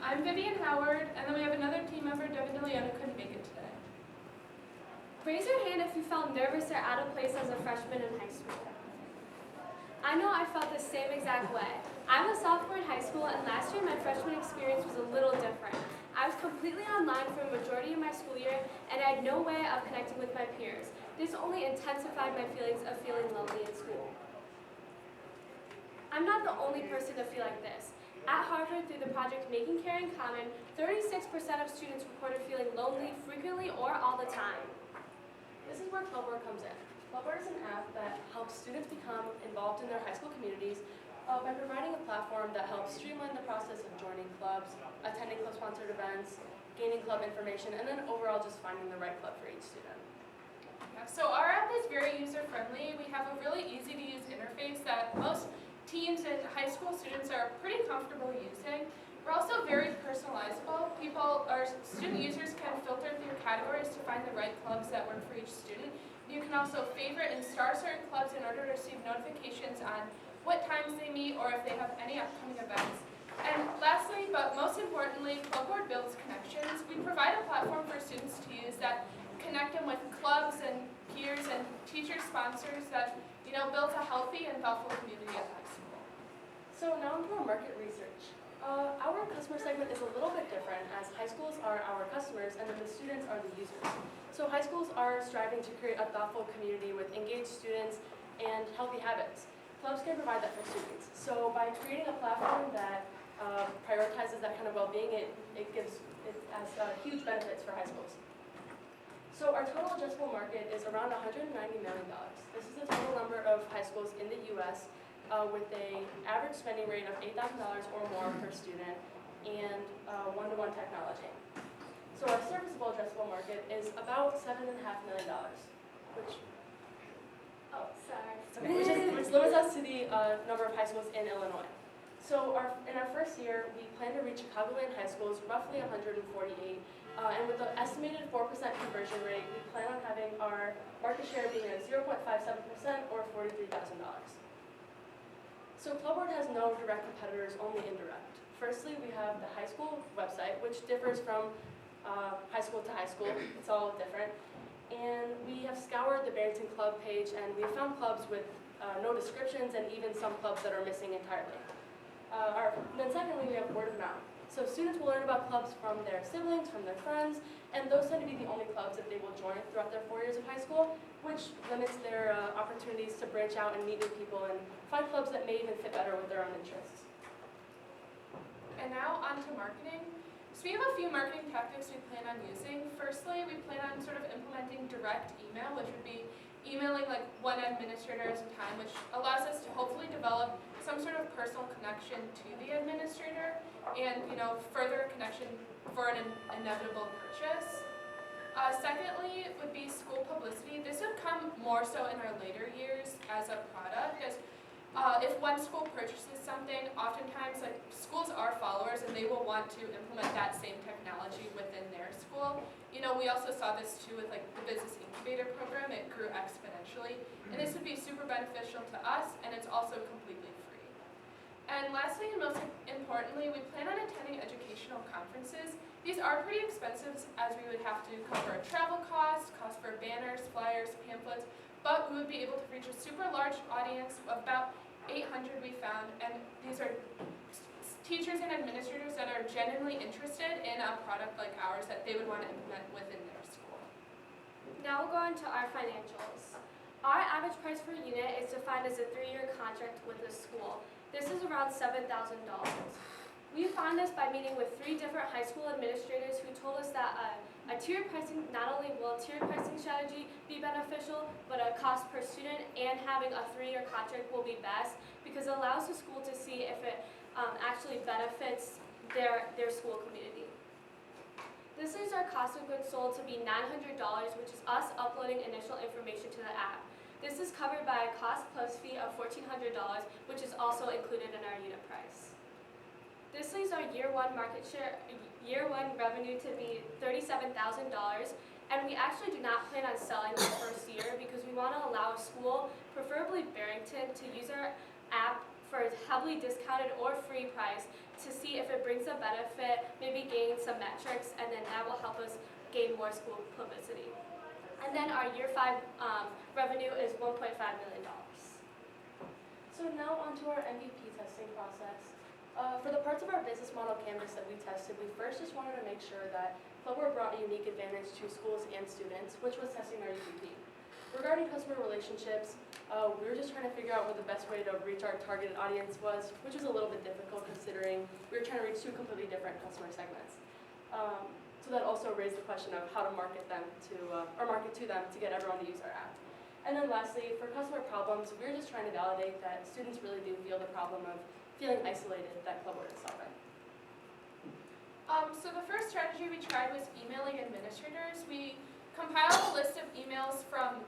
I'm Vivian Howard, and then we have another team member, Devin DeLeon, who couldn't make it today. Raise your hand if you felt nervous or out of place as a freshman in high school. I know I felt the same exact way. I'm a sophomore in high school, and last year my freshman experience was a little different. I was completely online for a majority of my school year, and I had no way of connecting with my peers. This only intensified my feelings of feeling lonely in school. I'm not the only person to feel like this. At Harvard, through the project Making Caring Common, 36% of students reported feeling lonely frequently or all the time. This is where Clubboard comes in. Clubboard is an app that helps students become involved in their high school communities by providing a platform that helps streamline the process of joining clubs, attending club-sponsored events, gaining club information, and then overall just finding the right club for each student. Yeah, so our app is very user-friendly. We have a really easy-to-use interface that most teens and high school students are pretty comfortable using. We're also very personalizable. Our student users can filter through categories to find the right clubs that work for each student. You can also favorite and star certain clubs in order to receive notifications on what times they meet or if they have any upcoming events. And lastly, but most importantly, Clubboard builds connections. We provide a platform for students to use that connect them with clubs and peers and teacher sponsors that builds a healthy and thoughtful community at high school. So now into our market research. Our customer segment is a little bit different, as high schools are our customers and then the students are the users. So high schools are striving to create a thoughtful community with engaged students and healthy habits. Clubs can provide that for students. So by creating a platform that prioritizes that kind of well-being, it has huge benefits for high schools. So our total addressable market is around $190 million. This is the total number of high schools in the U.S. With an average spending rate of $8,000 or more per student and one-to-one technology. So our serviceable addressable market is about $7.5 million, which limits us to the number of high schools in Illinois. So in our first year, we plan to reach Chicagoland high schools, roughly 148, and with the estimated 4% conversion rate, we plan on having our market share being at 0.57% or $43,000. So Clubboard has no direct competitors, only indirect. Firstly, we have the high school website, which differs from high school to high school. It's all different. And we have scoured the Barrington Club page, and we have found clubs with no descriptions and even some clubs that are missing entirely. Then secondly, we have word of mouth. So students will learn about clubs from their siblings, from their friends, and those tend to be the only clubs that they will join throughout their 4 years of high school, which limits their opportunities to branch out and meet new people and find clubs that may even fit better with their own interests. And now on to marketing. So we have a few marketing tactics we plan on using. Firstly, we plan on sort of implementing direct email, which would be emailing like one administrator at a time, which allows us to hopefully develop some sort of personal connection to the administrator and further a connection for an inevitable purchase. Secondly, would be school publicity. This would come more so in our later years as a product, as if one school purchases something, oftentimes schools are followers and they will want to implement that same technology within their school. We also saw this too with the business incubator program. It grew exponentially, and this would be super beneficial to us, and it's also completely free. And lastly, and most importantly, we plan on attending educational conferences. These are pretty expensive, as we would have to cover a travel cost for banners, flyers, pamphlets, but we would be able to reach a super large audience of about 800 we found, and these are teachers and administrators that are genuinely interested in a product like ours that they would want to implement within their school. Now we'll go on to our financials. Our average price per unit is defined as a 3-year contract with the school. This is around $7,000. We found this by meeting with 3 different high school administrators who told us that a tiered pricing, not only will a tiered pricing strategy be beneficial, but a cost per student and having a 3-year contract will be best because it allows the school to see if it actually benefits their school community. This leaves our cost of goods sold to be $900, which is us uploading initial information to the app. This is covered by a cost plus fee of $1,400, which is also included in our unit price. This leaves our year one revenue to be $37,000, and we actually do not plan on selling the first year because we want to allow a school, preferably Barrington, to use our app for a heavily discounted or free price to see if it brings a benefit, maybe gain some metrics, and then that will help us gain more school publicity. And then our year 5 revenue is $1.5 million. So now onto our MVP testing process. For the parts of our business model canvas that we tested, we first just wanted to make sure that Clubboard brought a unique advantage to schools and students, which was testing our UVP. Regarding customer relationships, we were just trying to figure out what the best way to reach our targeted audience was, which was a little bit difficult considering we were trying to reach 2 completely different customer segments. So that also raised the question of how to market them to, or market to them to get everyone to use our app. And then lastly, for customer problems, we were just trying to validate that students really do feel the problem of feeling isolated that Clubboard is solving. So the first strategy we tried was emailing administrators. We compiled a list of emails from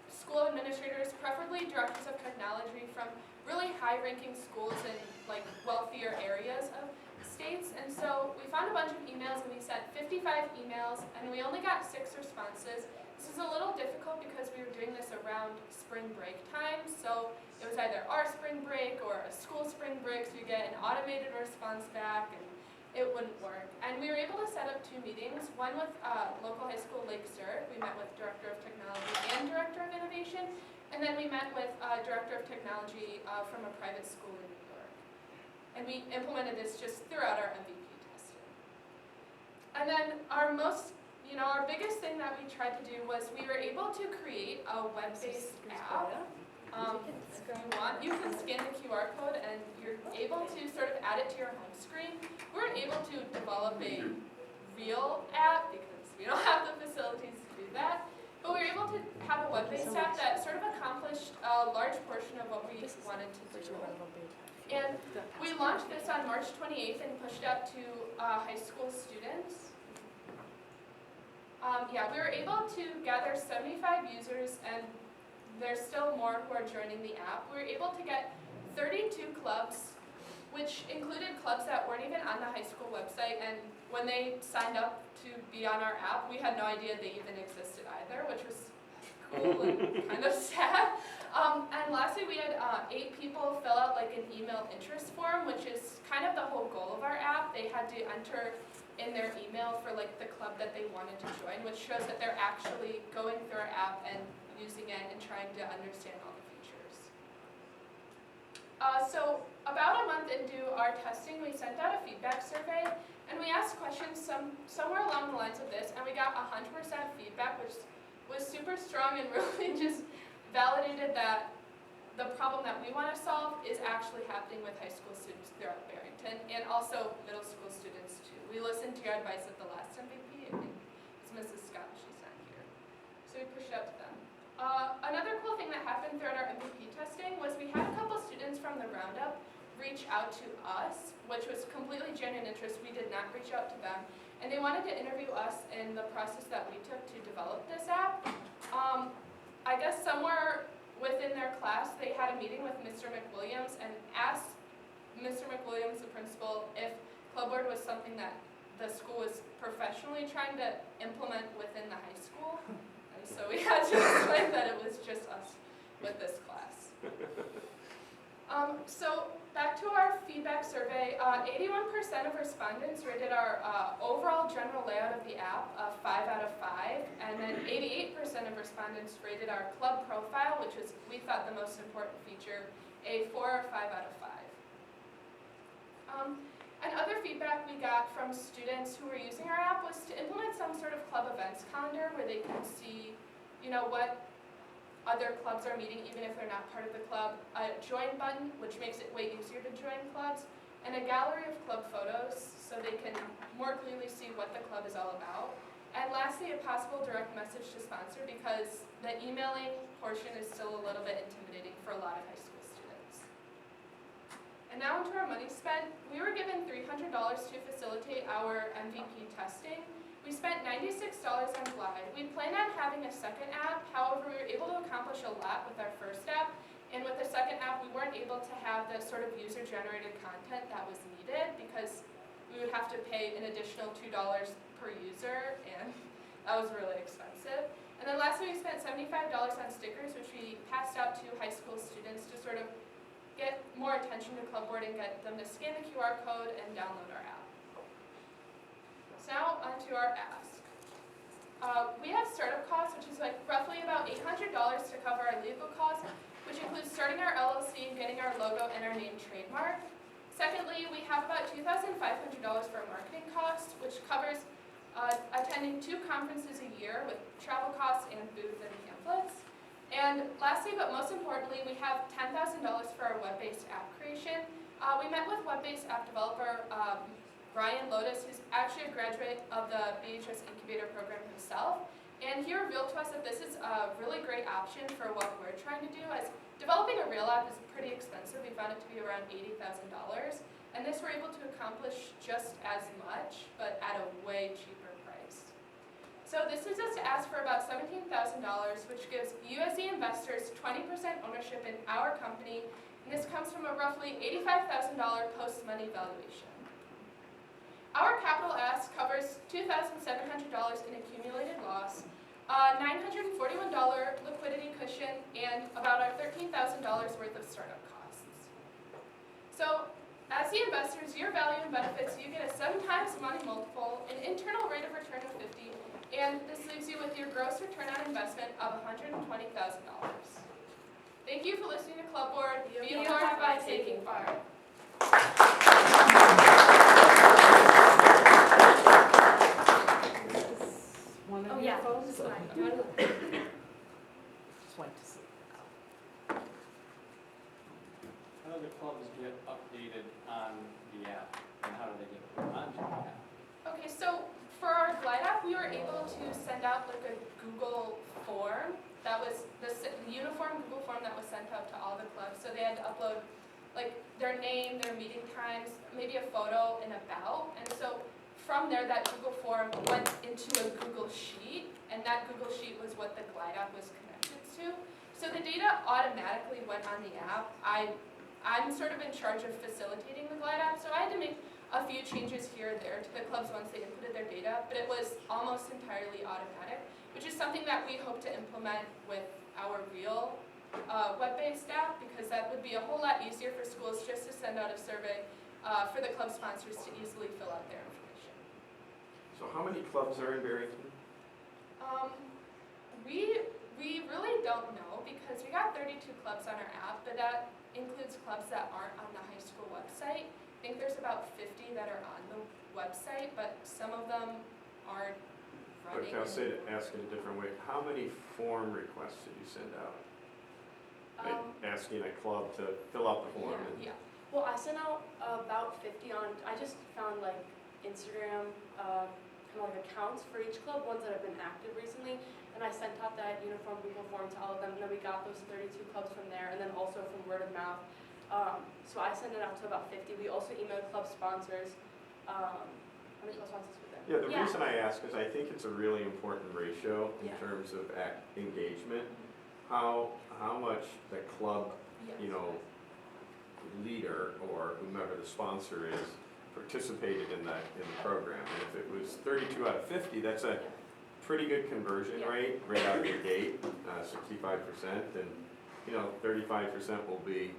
school administrators, preferably directors of technology from really high-ranking schools in like wealthier areas of states. And so we found a bunch of emails and we sent 55 emails and we only got 6 responses. This is a little difficult because we were doing this around spring break time. So it was either our spring break or a school spring break, so you get an automated response back and it wouldn't work. And we were able to set up 2 meetings, one with local high school Lake Zurich. We met with Director of Technology and Director of Innovation. And then we met with Director of Technology from a private school in New York. And we implemented this just throughout our MVP testing. And then our biggest thing that we tried to do was we were able to create a web-based app. You can scan the QR code and you're able to sort of add it to your home screen. We weren't able to develop a real app because we don't have the facilities to do that. But we were able to have a web-based app that sort of accomplished a large portion of what we wanted to do. And we launched this on March 28th and pushed out to high school students. We were able to gather 75 users, and there's still more who are joining the app. We were able to get 32 clubs, which included clubs that weren't even on the high school website, and when they signed up to be on our app, we had no idea they even existed either, which was cool and kind of sad. And lastly, we had 8 people fill out like an email interest form, which is kind of the whole goal of our app. They had to enter in their email for like the club that they wanted to join, which shows that they're actually going through our app and using it and trying to understand all the features. So about a month into our testing, we sent out a feedback survey and we asked questions somewhere along the lines of this, and we got 100% feedback, which was super strong and really just validated that the problem that we want to solve is actually happening with high school students throughout Barrington and also middle school students too. We listened to your advice at the last MVP. I think it's Mrs. Scott, she's not here. So we pushed it out to them. Another cool thing that happened throughout our MVP testing was we had a couple students from the Roundup reach out to us, which was completely genuine interest. We did not reach out to them. And they wanted to interview us in the process that we took to develop this app. I guess somewhere within their class, they had a meeting with Mr. McWilliams and asked Mr. McWilliams, the principal, if Clubboard was something that the school was professionally trying to implement within the high school. And so we had to explain that it was just us with this class. So back to our feedback survey, 81% of respondents rated our overall general layout of the app a 5 out of 5, and then 88% of respondents rated our club profile, which was, we thought, the most important feature, a 4 or 5 out of 5. And other feedback we got from students who were using our app was to implement some sort of club events calendar where they can see, what other clubs are meeting even if they're not part of the club, a join button, which makes it way easier to join clubs, and a gallery of club photos so they can more clearly see what the club is all about. And lastly, a possible direct message to sponsor, because the emailing portion is still a little bit intimidating for a lot of high school students. And now into our money spent. We were given $300 to facilitate our MVP testing. We spent $96 on Glide. We planned on having a second app, however, we were able to accomplish a lot with our first app, and with the second app, we weren't able to have the sort of user-generated content that was needed because we would have to pay an additional $2 per user, and that was really expensive. And then lastly, we spent $75 on stickers, which we passed out to high school students to sort of get more attention to Clubboard and get them to scan the QR code and download our app. So now onto our ask. We have startup costs, which is like roughly about $800 to cover our legal costs, which includes starting our LLC and getting our logo and our name trademark. Secondly, we have about $2,500 for marketing costs, which covers attending 2 conferences a year with travel costs and booth and pamphlets. And lastly, but most importantly, we have $10,000 for our web-based app creation. We met with web-based app developer Brian Lotus, who's actually a graduate of the BHS Incubator program himself, and he revealed to us that this is a really great option for what we're trying to do, as developing a real app is pretty expensive. We found it to be around $80,000, and this we're able to accomplish just as much, but at a way cheaper price. So this leads us to ask for about $17,000, which gives you as the investors 20% ownership in our company, and this comes from a roughly $85,000 post-money valuation. Our capital ask covers $2,700 in accumulated loss, $941 liquidity cushion, and about our $13,000 worth of startup costs. So, as the investors, your value and benefits, you get a 7 times money multiple, an internal rate of return of 50, and this leaves you with your gross return on investment of $120,000. Thank you for listening to Clubboard. Be informed by taking part. One of Oh, your yeah. phones? This is mine. Do you want to- Just went to sleep. How do the clubs get updated on the app, and how do they get put onto the app? Okay, so for our Glide app, we were able to send out like a Google form that was the uniform Google form that was sent out to all the clubs. So they had to upload like their name, their meeting times, maybe a photo and about. And so from there, that Google form went into a Google Sheet, and that Google Sheet was what the Glide app was connected to. So the data automatically went on the app. I'm sort of in charge of facilitating the Glide app, so I had to make a few changes here and there to the clubs once they inputted their data, but it was almost entirely automatic, which is something that we hope to implement with our real web-based app, because that would be a whole lot easier for schools just to send out a survey for the club sponsors to easily fill out their information. So how many clubs are in Barrington? We really don't know, because we got 32 clubs on our app, but that includes clubs that aren't on the high school website. I think there's about 50 that are on the website, but some of them aren't running. But I'll ask it a different way. How many form requests did you send out? Asking a club to fill out the form? Yeah. Well, I sent out about 50 on, I just found like Instagram kind of like accounts for each club, ones that have been active recently, and I sent out that uniform Google form to all of them, and then we got those 32 clubs from there, and then also from word of mouth. So I sent it out to about 50. We also emailed club sponsors. How many club sponsors were there? Yeah, the reason I ask is I think it's a really important ratio in Yeah. terms of engagement. How much the club, leader or whomever the sponsor is participated in the program. And if it was 32 out of 50, that's a pretty good conversion Yeah. rate right out of the gate, 65%, and 35% will be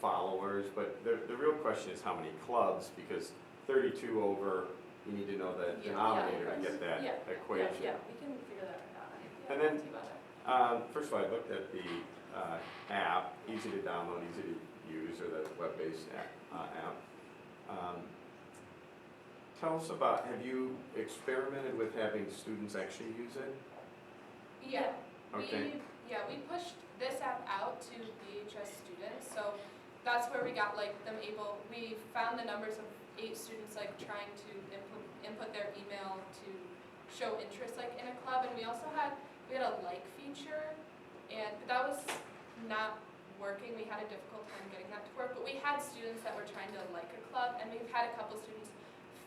followers. But the real question is how many clubs, because 32 over, you need to know the denominator to get that equation. Yeah, we can figure that out. And then, first of all, I looked at the app, easy to download, easy to use, or the web-based app. Tell us about, have you experimented with having students actually use it? Yeah. Okay. We pushed this app out to BHS students, so that's where we got we found the numbers of 8 students trying to input their email to show interest in a club, and we had a like feature, but that was not working. We had a difficult time getting that to work, but we had students that were trying to like a club, and we've had a couple students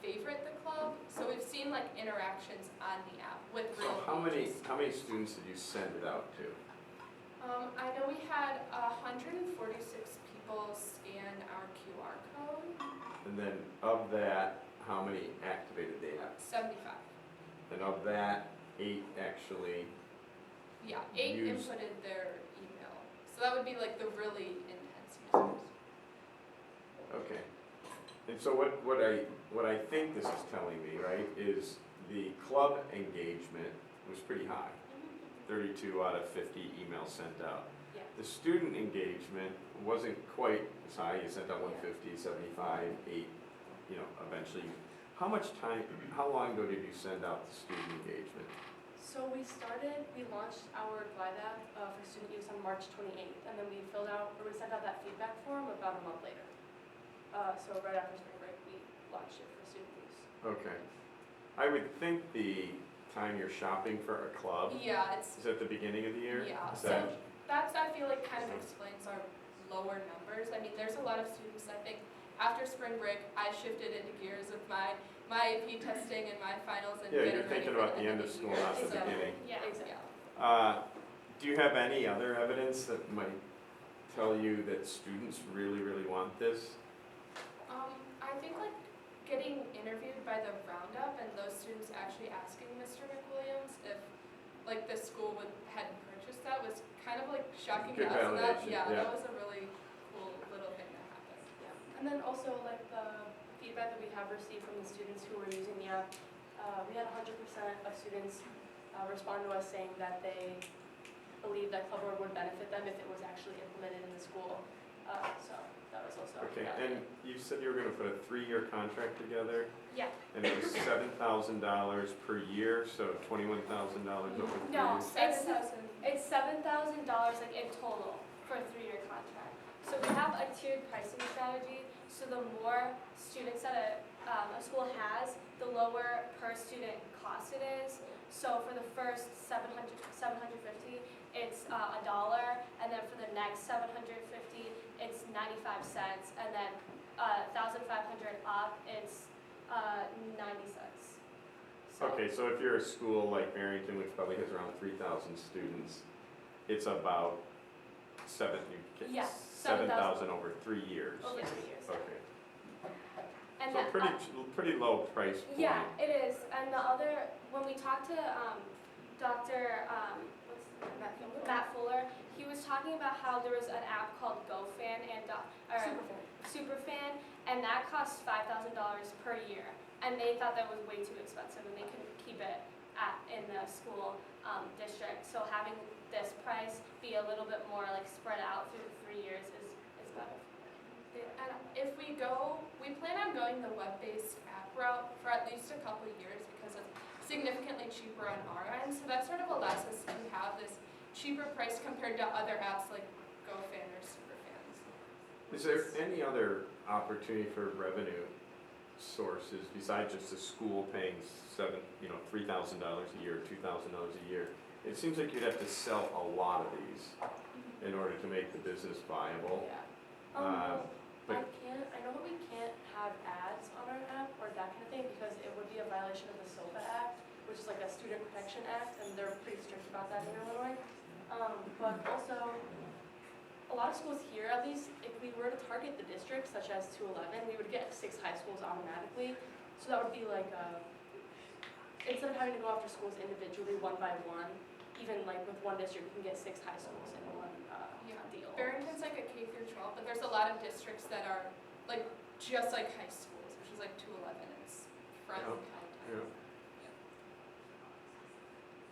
favorite the club, so we've seen interactions on the app with real So how many pages. students did you send it out to? I know we had 146 people scan our QR code. And then of that, how many activated the app? 75. And of that, 8 actually, Yeah, 8 Used. inputted their email. So that would be the really intense users. Okay. And so what I think this is telling me, right, is the club engagement was pretty high. 32 out of 50 emails sent out. Yeah. The student engagement wasn't quite as high. You sent out 150, 75, 8, eventually. How long ago did you send out the student engagement? So we launched our Glide app for student use on March 28th, and then we sent out that feedback form about a month later. So right after spring break, we launched it for student use. Okay. I would think the time you're shopping for a club Yeah, it's, is at the beginning of the year? yeah, Is so that- that's, I feel like kind of explains our lower numbers. I mean, there's a lot of students, I think, after spring break, I shifted into gears of my AP testing and my finals and Yeah, getting you're ready thinking for about the end of school, year. not the So, beginning. Yeah. Exactly. Do you have any other evidence that might tell you that students really, really want this? I think like getting interviewed by the roundup and those students actually asking Mr. McWilliams if like the school had purchased that was kind of like shocking to Good us. And validation, yeah. that was a really cool little thing that happened. Yeah. And then also like the feedback that we have received from the students who were using the app, we had 100% of students respond to us saying that they believe that Clubboard would benefit them if it was actually implemented in the school. So that was also Okay, validated. and you said you were gonna put a 3-year contract together, Yeah. and it was $7,000 per year, so $21,000 over 3 No, years? it's $7,000 like in total for a 3-year contract. So we have a tiered pricing strategy. So the more students that a school has, the lower per student cost it is. So for the first 750, it's $1, and then for the next 750, it's 95 cents, and then 1,500 up, it's 90 cents. So- Okay, so if you're a school like Barrington, which probably has around 3,000 students, it's about Yeah, 7,000 over 3 years. over 3 years. Okay, And so that, pretty low price point. yeah, it is. And the other, when we talked to Dr. Matt Fuller, he was talking about how there was an app called GoFan and Superfan, and that costs $5,000 per year. And they thought that was way too expensive, and they couldn't keep it in the school district. So having this price be a little bit more like spread out through the 3 years is better. And if we plan on going the web-based app route for at least a couple of years because it's significantly cheaper on our end. So that sort of allows us to have this cheaper price compared to other apps like GoFan or Superfans. Is there any other opportunity for revenue sources besides just the school paying $3,000 a year, $2,000 a year? It seems like you'd have to sell a lot of these in order to make the business viable. Yeah. But- I know that we can't have ads on our app or that kind of thing because it would be a violation of the SOPA Act, which is like a Student Protection Act, and they're pretty strict about that in Illinois. But also, a lot of schools here, at least, if we were to target the districts, such as 211, we would get 6 high schools automatically. So that would be like, instead of having to go after schools individually, one by one, even like with one district, we can get 6 high schools in one deal. Barrington's like a K through 12, but there's a lot of districts that are like just like high schools, which is like 211. It's front Yeah. and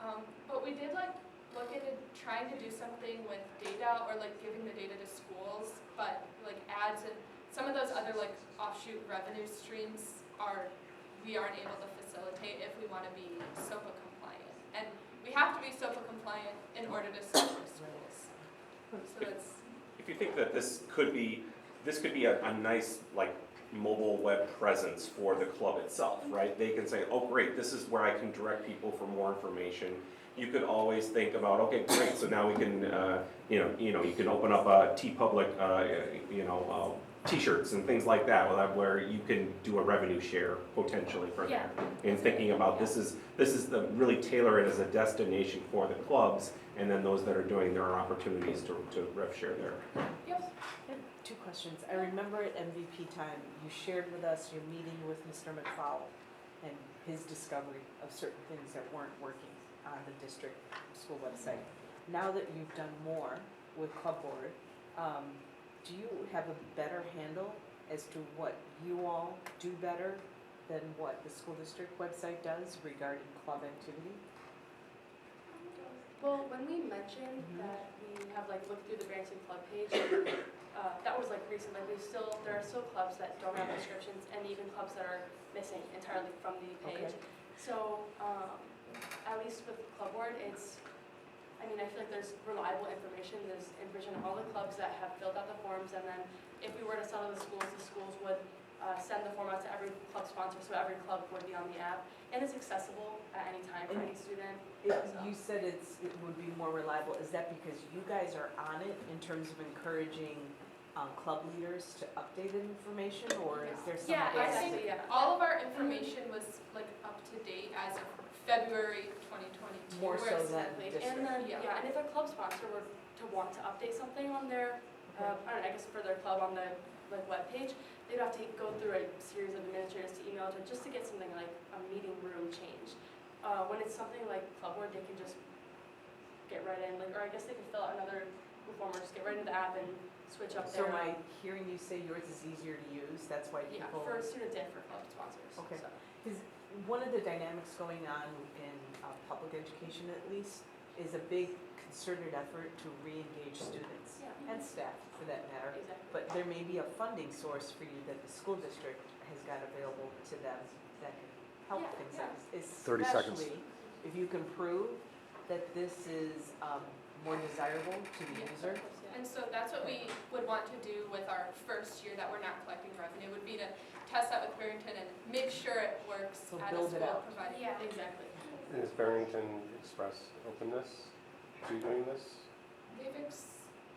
Yeah. But we did like look into trying to do something with data or like giving the data to schools, but like ads and some of those other like offshoot revenue streams we aren't able to facilitate if we want to be SOPA compliant. And we have to be SOPA compliant in order to serve the schools. So that's If you think that this could be a nice like mobile web presence for the club itself, right? They can say, oh great, this is where I can direct people for more information. You could always think about, okay, great, so now we can, you can open up a T-Public, T-shirts and things like that, where you can do a revenue share potentially from there. And thinking about this is the really tailor it as a destination for the clubs, and then those that are doing there are opportunities to rev share there. yep. I have 2 questions. I remember at MVP time, you shared with us your meeting with Mr. McFowle and his discovery of certain things that weren't working on the district school website. Now that you've done more with Clubboard, do you have a better handle as to what you all do better than what the school district website does regarding club activity? Well, when we mentioned that we have like looked through the Barrington Club page, that was like recent. Like there are still clubs that don't have descriptions, and even clubs that are missing entirely from the page. Okay. So at least with Clubboard, I feel like there's reliable information. There's information on all the clubs that have filled out the forms, and then if we were to sell to the schools would send the form out to every club sponsor, so every club would be on the app, and it's accessible at any time for any student. You said it would be more reliable. Is that because you guys are on it in terms of encouraging club leaders to update the information, or is there some Yeah, other? exactly, yeah. All of our information was like up to date as of February 2022. More so whereas- than Exactly. district. And then, Yeah. and if a club sponsor were to want to update something on their, I guess for their club on the webpage, they'd have to go through a series of administrators to email to just to get something like a meeting room changed. When it's something like Clubboard, they can just get right in, or I guess they can fill out another form or just get right into the app and switch up So their. am I hearing you say yours is easier to use? That's why Yeah, people. for student diff for club sponsors. Okay. So. Because one of the dynamics going on in public education at least is a big concerted effort to re-engage students Yeah. and staff for that matter. Exactly. But there may be a funding source for you that the school district has got available to them that can help Yeah, things yeah. like 30 seconds. especially if you can prove that this is more desirable to the user. And so that's what we would want to do with our first year that we're not collecting revenue, would be to test that with Barrington and make sure it works So at a build it school out. providing. Yeah, exactly. Has Barrington expressed openness to doing this?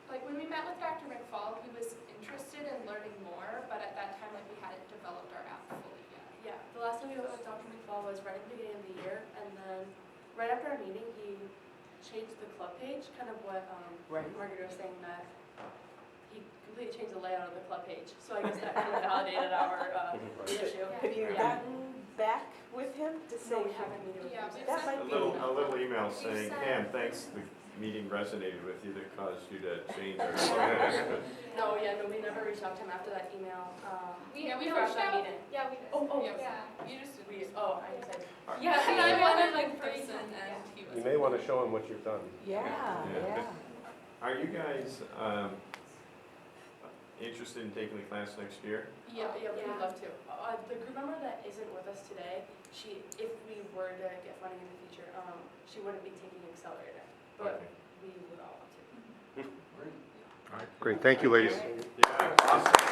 Like when we met with Dr. McFall, he was interested in learning more, but at that time, like we hadn't developed our app fully yet. Yeah, the last time we met with Dr. McFall was right at the beginning of the year, and then right after our meeting, he changed the club page, kind of what Right. Margaret was saying, that he completely changed the layout of the club page. So I guess that kind of validated our issue. Have you Yeah. gotten back with him to say? No, we haven't needed with Yeah, him. we've That sent- might A little email We've saying, sent- Pam, thanks, the meeting resonated with you that caused you to change our slogan. No, we never reached out to him after that email. Yeah, we after reached that out. meeting. Yeah, we did. Oh, Yeah. Yeah. You just didn't. I said. Yeah, and I met him in person and he was. You may want to show him what you've done. Yeah, Yeah. yeah. Are you guys interested in taking the class next year? Yeah, we'd Yeah. love to. The group member that isn't with us today, if we were to get funding in the future, she wouldn't be taking Accelerator, but Okay. we would all want to. Great, thank you, ladies. Yeah, awesome.